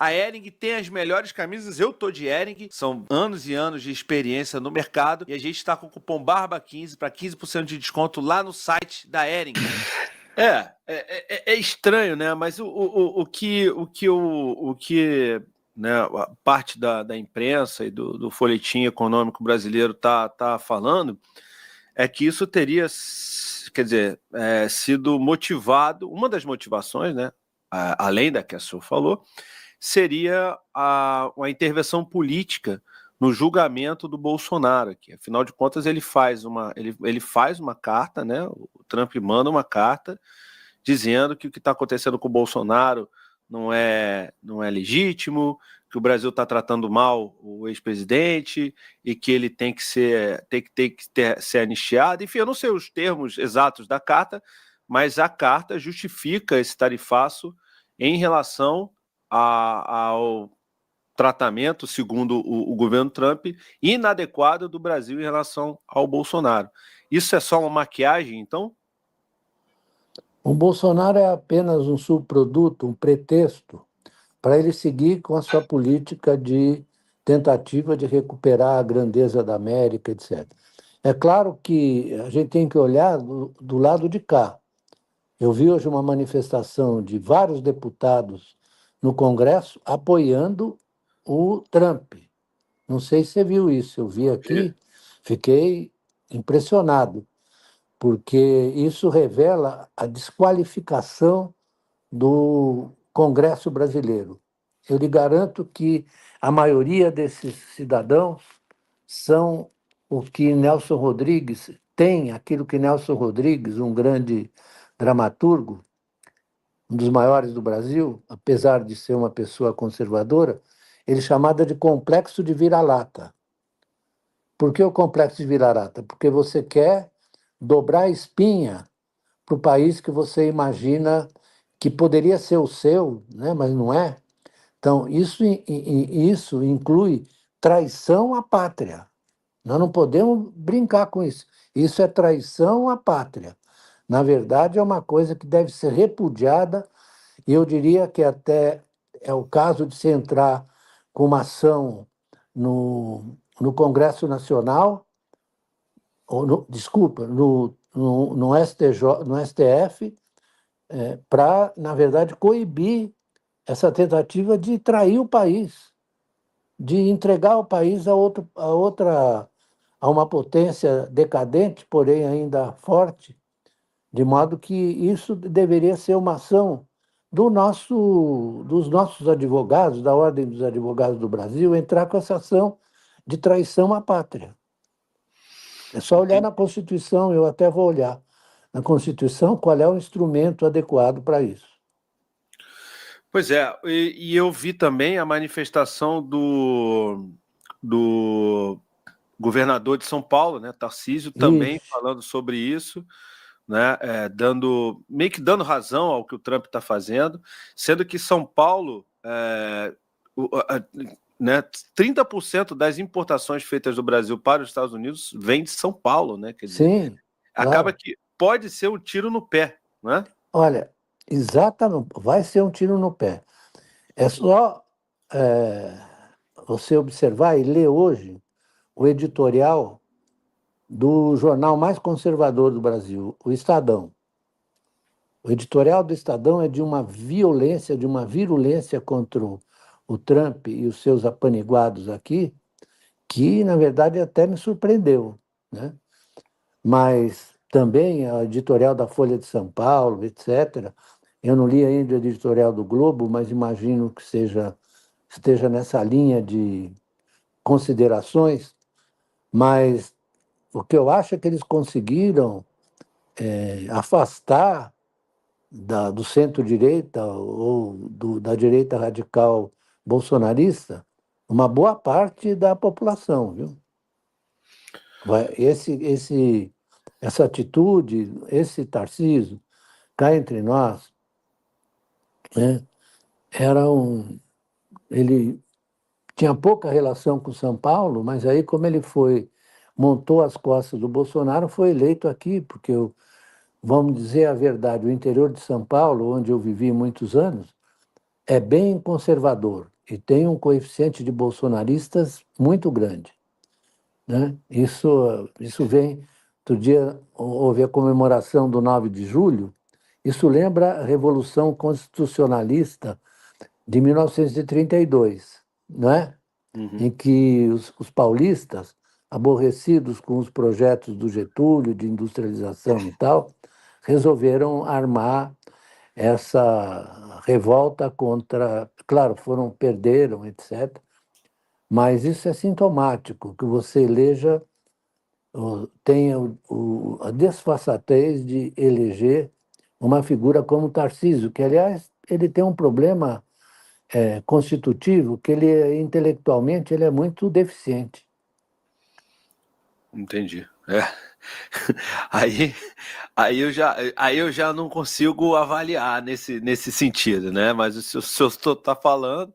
A Hering tem as melhores camisas, eu tô de Hering, são anos e anos de experiência no mercado, e a gente está com o cupom BARBA15 para 15% de desconto lá no site da Hering. É estranho, né? Mas o que né, a parte da imprensa e do folhetim econômico brasileiro tá falando é que isso teria, quer dizer, sido motivado, uma das motivações, né, além da que a senhora falou, seria uma intervenção política no julgamento do Bolsonaro aqui. Afinal de contas, ele faz uma carta, né? O Trump manda uma carta dizendo que o que está acontecendo com o Bolsonaro não é legítimo, que o Brasil está tratando mal o ex-presidente e que ele tem que ser anistiado. Enfim, eu não sei os termos exatos da carta, mas a carta justifica esse tarifaço em relação ao tratamento, segundo o governo Trump, inadequado do Brasil em relação ao Bolsonaro. Isso é só uma maquiagem, então? O Bolsonaro é apenas um subproduto, um pretexto, para ele seguir com a sua política de tentativa de recuperar a grandeza da América, etc. É claro que a gente tem que olhar do lado de cá. Eu vi hoje uma manifestação de vários deputados no Congresso apoiando o Trump. Não sei se você viu isso, eu vi aqui, fiquei impressionado, porque isso revela a desqualificação do Congresso brasileiro. Eu lhe garanto que a maioria desses cidadãos são o que Nelson Rodrigues tem, aquilo que Nelson Rodrigues, um grande dramaturgo, um dos maiores do Brasil, apesar de ser uma pessoa conservadora, ele chamava de complexo de vira-lata. Por que o complexo de vira-lata? Porque você quer dobrar a espinha para o país que você imagina que poderia ser o seu, né? Mas não é. Então, isso inclui traição à pátria. Nós não podemos brincar com isso. Isso é traição à pátria. Na verdade, é uma coisa que deve ser repudiada, e eu diria que até é o caso de se entrar com uma ação no Congresso Nacional, desculpa, no STF, para, na verdade, coibir essa tentativa de trair o país, de entregar o país a uma potência decadente, porém ainda forte, de modo que isso deveria ser uma ação dos nossos advogados, da Ordem dos Advogados do Brasil, entrar com essa ação de traição à pátria. É só olhar na Constituição, eu até vou olhar na Constituição qual é o instrumento adequado para isso. Pois é, e eu vi também a manifestação do governador de São Paulo, né, Tarcísio, também falando sobre isso, né, meio que dando razão ao que o Trump está fazendo, sendo que São Paulo, né, 30% das importações feitas do Brasil para os Estados Unidos vem de São Paulo, né? Quer dizer, sim, acaba claro. que pode ser um tiro no pé, né? Olha, exatamente, vai ser um tiro no pé. É só você observar e ler hoje o editorial do jornal mais conservador do Brasil, o Estadão. O editorial do Estadão é de uma violência, de uma virulência contra o Trump e os seus apaniguados aqui, que, na verdade, até me surpreendeu, né? Mas também a editorial da Folha de São Paulo, etc. Eu não li ainda o editorial do Globo, mas imagino que esteja nessa linha de considerações. Mas o que eu acho é que eles conseguiram afastar do centro-direita ou da direita radical bolsonarista uma boa parte da população, viu? Essa atitude, esse Tarcísio, cá entre nós, né, ele tinha pouca relação com São Paulo, mas aí como ele montou as costas do Bolsonaro, foi eleito aqui, porque, vamos dizer a verdade, o interior de São Paulo, onde eu vivi muitos anos, é bem conservador e tem um coeficiente de bolsonaristas muito grande, né? Isso vem... Outro dia houve a comemoração do 9 de julho, isso lembra a Revolução Constitucionalista de 1932, não é? Uhum. Em que os paulistas, aborrecidos com os projetos do Getúlio de industrialização e tal, resolveram armar essa revolta contra... Claro, perderam, etc. Mas isso é sintomático, que você eleja, tenha a desfaçatez de eleger uma figura como Tarcísio, que, aliás, ele tem um problema constitutivo, que intelectualmente ele é muito deficiente. Entendi. Aí, aí eu já não consigo avaliar nesse sentido, né? Mas o senhor está falando.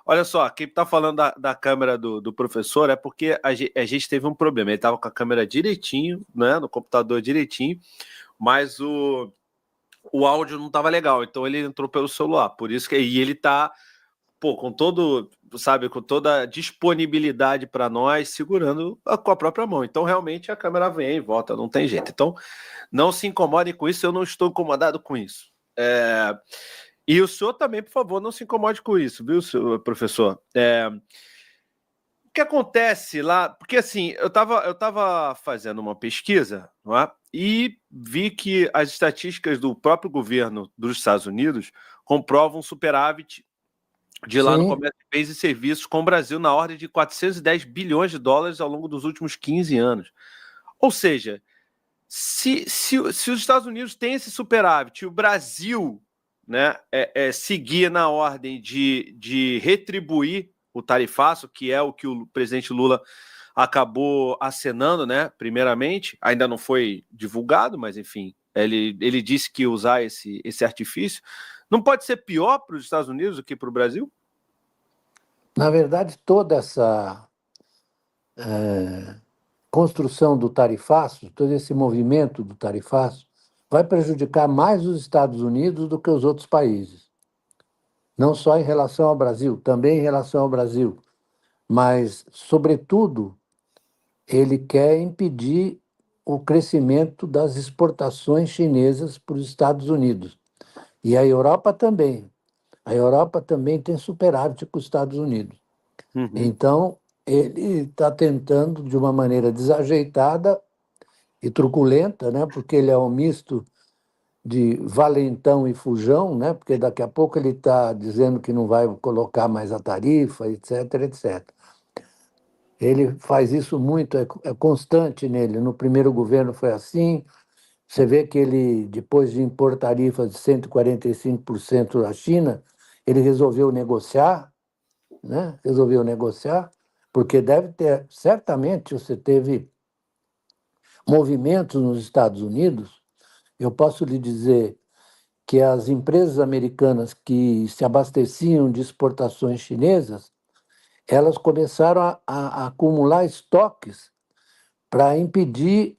Olha só, quem está falando da câmera do professor é porque a gente teve um problema. Ele estava com a câmera direitinho, né? No computador direitinho, mas o áudio não estava legal, então ele entrou pelo celular. Por isso que e ele está, pô, com todo, sabe, com toda a disponibilidade para nós, segurando com a própria mão. Então, realmente, a câmera vem e volta, não tem jeito. Então, não se incomodem com isso, eu não estou incomodado com isso. E o senhor também, por favor, não se incomode com isso, viu, professor? O que acontece lá? Porque, assim, eu tava fazendo uma pesquisa, não é? E vi que as estatísticas do próprio governo dos Estados Unidos comprovam superávit de lá no Sim, comércio de bens e serviços com o Brasil na ordem de 410 bilhões de dólares ao longo dos últimos 15 anos. Ou seja, se os Estados Unidos têm esse superávit e o Brasil, né, seguir na ordem de retribuir o tarifaço, que é o que o presidente Lula acabou acenando, né, primeiramente, ainda não foi divulgado, mas enfim, ele disse que ia usar esse artifício. Não pode ser pior para os Estados Unidos do que para o Brasil? na verdade, toda essa construção do tarifaço, todo esse movimento do tarifaço, vai prejudicar mais os Estados Unidos do que os outros países. Não só em relação ao Brasil, também em relação ao Brasil, mas, sobretudo, ele quer impedir o crescimento das exportações chinesas para os Estados Unidos. E a Europa também. A Europa também tem superávit com os Estados Unidos. Uhum. Então, ele está tentando, de uma maneira desajeitada e truculenta, né? Porque ele é um misto de valentão e fujão, né? Porque daqui a pouco ele está dizendo que não vai colocar mais a tarifa, etc, etc. Ele faz isso muito, é constante nele. No primeiro governo foi assim. Você vê que ele, depois de impor tarifas de 145% da China, ele resolveu negociar, né? Resolveu negociar, porque deve ter, certamente você teve movimentos nos Estados Unidos. Eu posso lhe dizer que as empresas americanas que se abasteciam de exportações chinesas, elas começaram a acumular estoques para impedir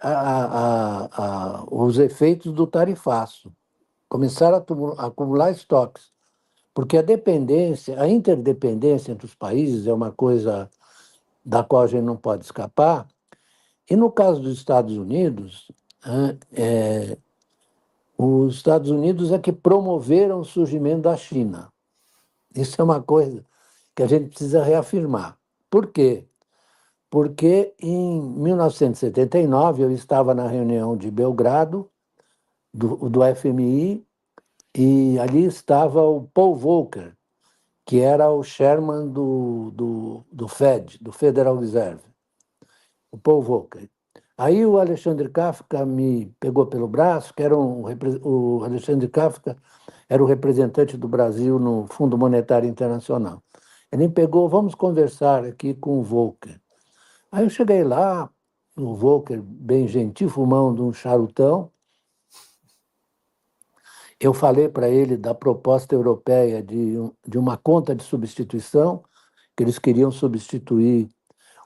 os efeitos do tarifaço. Começaram a acumular estoques, porque a interdependência entre os países é uma coisa da qual a gente não pode escapar. E no caso dos Estados Unidos, os Estados Unidos é que promoveram o surgimento da China. Isso é uma coisa que a gente precisa reafirmar. Por quê? Porque em 1979 eu estava na reunião de Belgrado, do FMI, e ali estava o Paul Volcker, que era o chairman do Fed, do Federal Reserve, o Paul Volcker. Aí o Alexandre Kafka me pegou pelo braço, o Alexandre Kafka era o representante do Brasil no Fundo Monetário Internacional. Ele me pegou, vamos conversar aqui com o Volcker. Aí eu cheguei lá, o Volcker, bem gentil, fumando um charutão. Eu falei para ele da proposta europeia de uma conta de substituição, que eles queriam substituir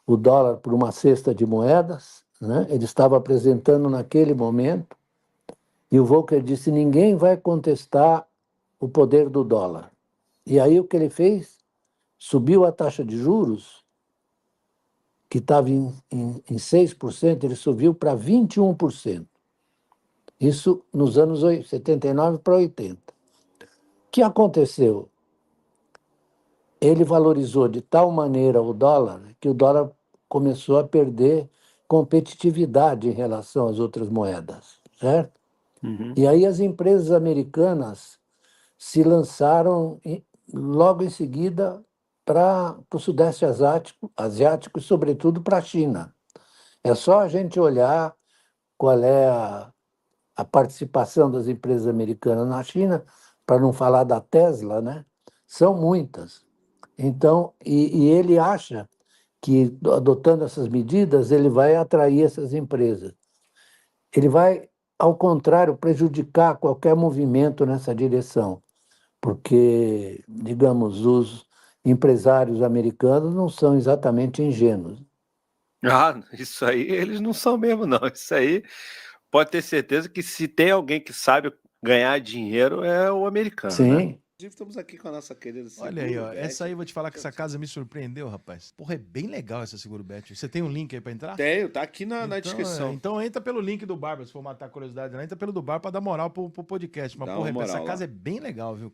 o dólar por uma cesta de moedas, né? Ele estava apresentando naquele momento, e o Volcker disse: ninguém vai contestar o poder do dólar. E aí o que ele fez? Subiu a taxa de juros, que estava em 6%, ele subiu para 21%. Isso nos anos 79 para 80. O que aconteceu? Ele valorizou de tal maneira o dólar que o dólar começou a perder competitividade em relação às outras moedas, certo? Uhum. E aí as empresas americanas se lançaram logo em seguida para o Sudeste Asiático e, sobretudo, para a China. É só a gente olhar qual é a participação das empresas americanas na China, para não falar da Tesla, né? São muitas. Então, e ele acha que, adotando essas medidas, ele vai atrair essas empresas. Ele vai, ao contrário, prejudicar qualquer movimento nessa direção, porque, digamos, os empresários americanos não são exatamente ingênuos. Ah, isso aí eles não são mesmo, não. Isso aí pode ter certeza que se tem alguém que sabe ganhar dinheiro é o americano, né? Sim, Inclusive, estamos aqui com a nossa querida Olha aí, Seguro ó. Bet. Essa aí eu vou te falar que essa casa me surpreendeu, rapaz. Porra, é bem legal essa Seguro Bet. Você tem um link aí pra entrar? Tenho, tá aqui na Então, descrição. então entra pelo link do Barba, se for matar a curiosidade lá. Entra pelo do Bar pra dar moral pro podcast. Mas, Dá porra, uma essa moral casa lá. é bem legal, viu?